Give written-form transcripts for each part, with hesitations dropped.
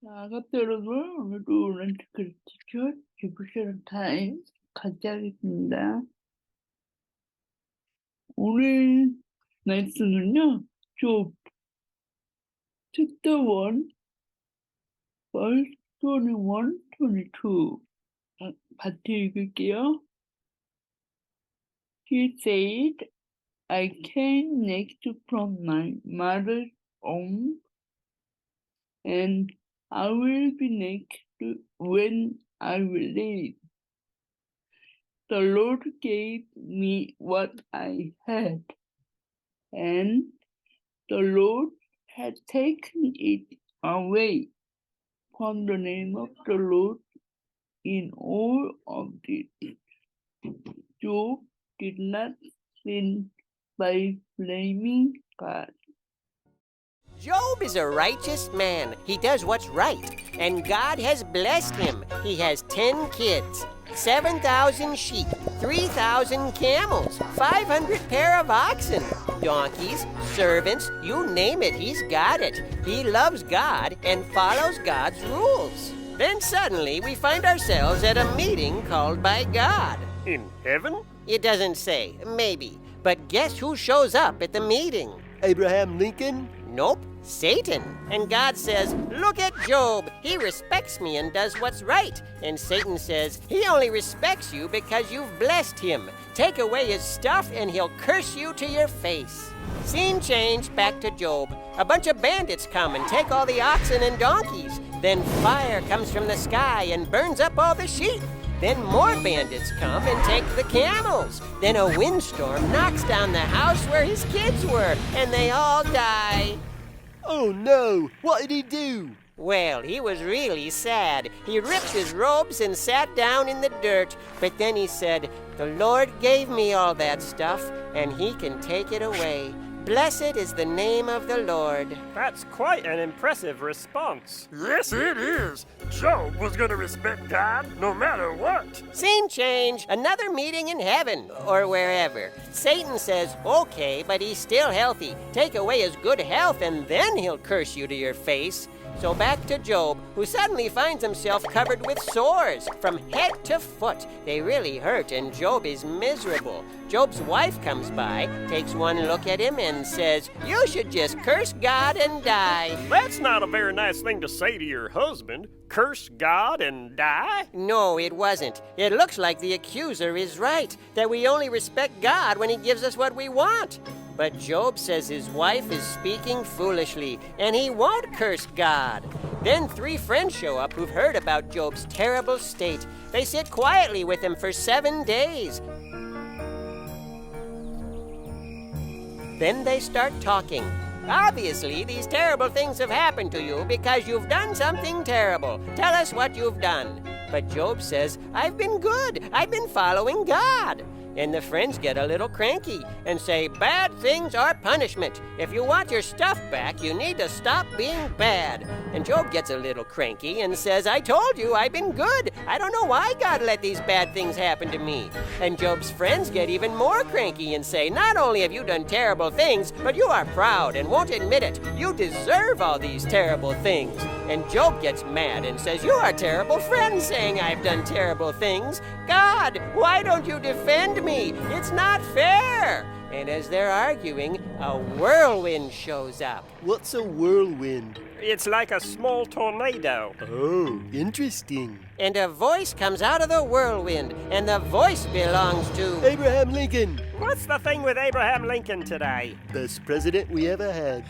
아가씨 여러분, 오늘도 런치 크리티컬 디votion 타임 같이 하겠습니다. 오늘 말씀은요, 욥 chapter 1, verse 21, 22 같이 읽을게요. He said, I came next from my mother's womb, and I will be next when I will live. The Lord gave me what I had, and the Lord had taken it away. From the name of the Lord in all of this, Job did not sin by blaming God. Job is a righteous man. He does what's right, and God has blessed him. He has 10 kids, 7,000 sheep, 3,000 camels, 500 pair of oxen, donkeys, servants, you name it, he's got it. He loves God and follows God's rules. Then suddenly we find ourselves at a meeting called by God. In heaven? It doesn't say, maybe. But guess who shows up at the meeting? Abraham Lincoln? Nope, Satan. And God says, look at Job. He respects me and does what's right. And Satan says, he only respects you because you've blessed him. Take away his stuff and he'll curse you to your face. Scene change, back to Job. A bunch of bandits come and take all the oxen and donkeys. Then fire comes from the sky and burns up all the sheep. Then more bandits come and take the camels. Then a windstorm knocks down the house where his kids were, and they all die. Oh no! What did he do? Well, he was really sad. He ripped his robes and sat down in the dirt. But then he said, the Lord gave me all that stuff, and he can take it away. Blessed is the name of the Lord. That's quite an impressive response. Yes, it is. Job was going to respect God no matter what. Scene change. Another meeting in heaven, or wherever. Satan says, okay, but he's still healthy. Take away his good health, and then he'll curse you to your face. So back to Job, who suddenly finds himself covered with sores from head to foot. They really hurt, and Job is miserable. Job's wife comes by, takes one look at him, and says, you should just curse God and die. That's not a very nice thing to say to your husband. Curse God and die? No, it wasn't. It looks like the accuser is right, that we only respect God when he gives us what we want. But Job says his wife is speaking foolishly, and he won't curse God. Then 3 friends show up who've heard about Job's terrible state. They sit quietly with him for 7 days. Then they start talking. Obviously, these terrible things have happened to you because you've done something terrible. Tell us what you've done. But Job says, I've been good. I've been following God. And the friends get a little cranky and say, bad things are punishment. If you want your stuff back, you need to stop being bad. And Job gets a little cranky and says, I told you I've been good. I don't know why God let these bad things happen to me. And Job's friends get even more cranky and say, not only have you done terrible things, but you are proud and won't admit it. You deserve all these terrible things. And Job gets mad and says, you are terrible friends saying I've done terrible things. God, why don't you defend me? It's not fair. And as they're arguing, a whirlwind shows up. What's a whirlwind? It's like a small tornado. Oh, interesting. And a voice comes out of the whirlwind, and the voice belongs to Abraham Lincoln, What's the thing with Abraham Lincoln today? best president we ever had.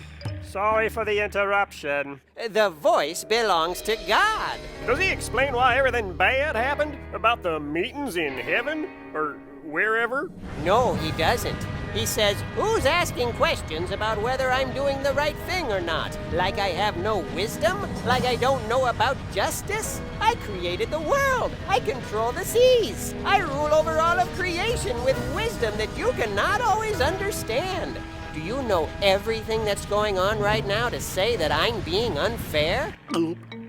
Sorry for the interruption. The voice belongs to God. Does he explain why everything bad happened? About the meetings in heaven? Or wherever? No, he doesn't. He says, who's asking questions about whether I'm doing the right thing or not? Like I have no wisdom? Like I don't know about justice? I created the world. I control the seas. I rule over all of creation with wisdom that you cannot always understand. Do you know everything that's going on right now to say that I'm being unfair?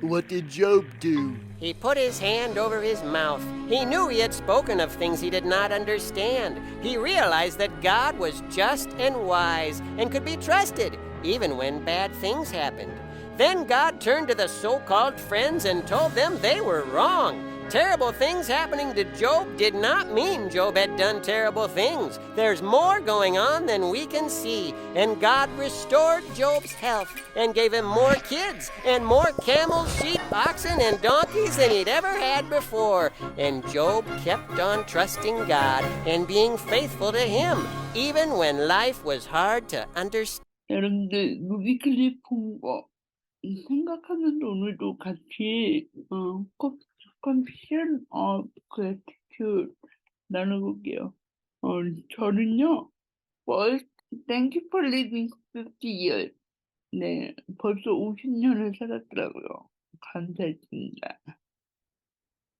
What did Job do? He put his hand over his mouth. He knew he had spoken of things he did not understand. He realized that God was just and wise and could be trusted, even when bad things happened. Then God turned to the so-called friends and told them they were wrong. Terrible things happening to Job did not mean Job had done terrible things. There's more going on than we can see. And God restored Job's health and gave him more kids and more camels, sheep, oxen, and donkeys than he'd ever had before. And Job kept on trusting God and being faithful to him, even when life was hard to understand. 여러분들 루비클리 폰거 생각하면서 오늘도 같이 Confession of Gratitude 나눠볼게요. 저는요, first, thank you for living 50 years. 네, 벌써 50년을 살았더라고요. 감사했습니다.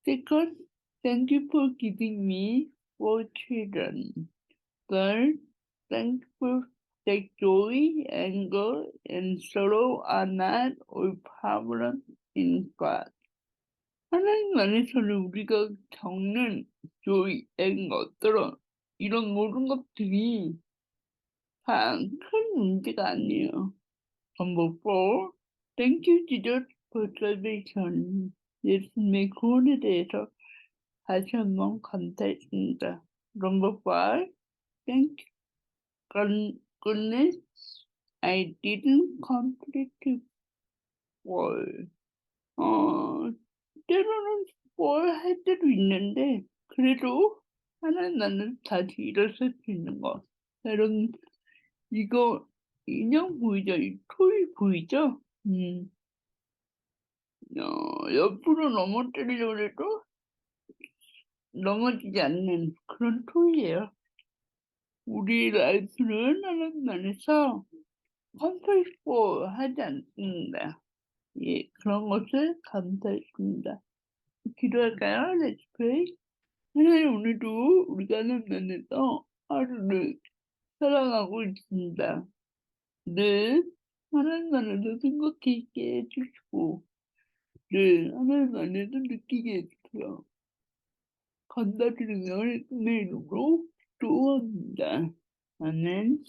Second, thank you for giving me 4 children. Third, thank you for that joy, anger, and sorrow are not all permanent in God. 하나님 안에서는 우리가 겪는 joy, anger, sorrow 이런 모든 것들이 다 큰 문제가 아니에요. Number 4, thank you Jesus for salvation. 예수님의 구원에 대해서 다시 한번 감사했습니다. Number 5, thank you goodness I didn't complete fall. 때로는 할 때도 있는데 그래도 하나님 안에서 다시 일어설 수 있는 거. 여러분 이거 인형 보이죠? 이 토이 보이죠? 옆으로 넘어뜨리려고 해도 넘어지지 않는 그런 토이예요. 우리 라이프는 하나님 안에서 컴플리트 하지 않습니다. 예, 그런 것을 감사했습니다. 기도할까요? Let's pray. 하나님 오늘도 우리가 하나님 안에서 하루를 살아가고 있습니다. 늘 하나님 안에서 생각해 있게 해주시고 늘 하나님 안에서 느끼게 해주세요. 감사드리며 예수님의 이름으로 기도합니다. 아멘.